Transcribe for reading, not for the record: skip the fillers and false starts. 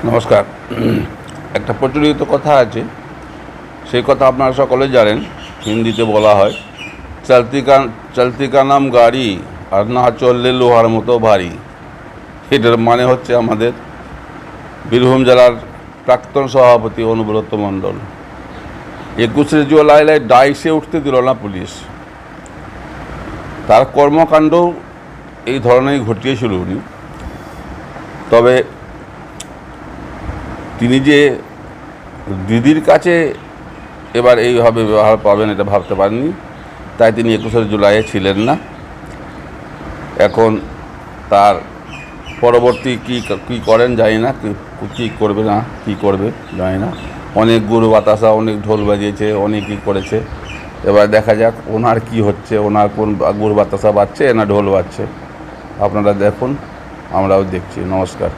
নমস্কার। একটা প্রচলিত কথা আছে, সেই কথা আপনারা সকলে জানেন। হিন্দিতে বলা হয়, চলতি কা নাম গাড়ি, আর না চললে লোহার মতো ভারী। এটার মানে হচ্ছে আমাদের বীরভূম জেলার প্রাক্তন সভাপতি অনুব্রত মণ্ডল। 21শে জুলাই ডাইসে উঠতে দিল না পুলিশ। তার কর্মকাণ্ড এই ধরনেরই ঘটিয়েছিল উনি। তবে তিনি যে দিদির কাছে এবার এইভাবে ব্যবহার পাবেন এটা ভাবতে পারেননি, তাই তিনি 21শে জুলাইয়ে ছিলেন না। এখন তার পরবর্তী কী করেন জানি না, কী করবে না কী করবে জানি না। অনেক গুড় বাতাসা, অনেক ঢোল বাজিয়েছে, অনেকই করেছে। এবার দেখা যাক ওনার কি হচ্ছে, ওনার কোন গুড় বাতাসা বাজছে না ঢোল বাজছে। আপনারা দেখুন, আমরাও দেখছি। নমস্কার।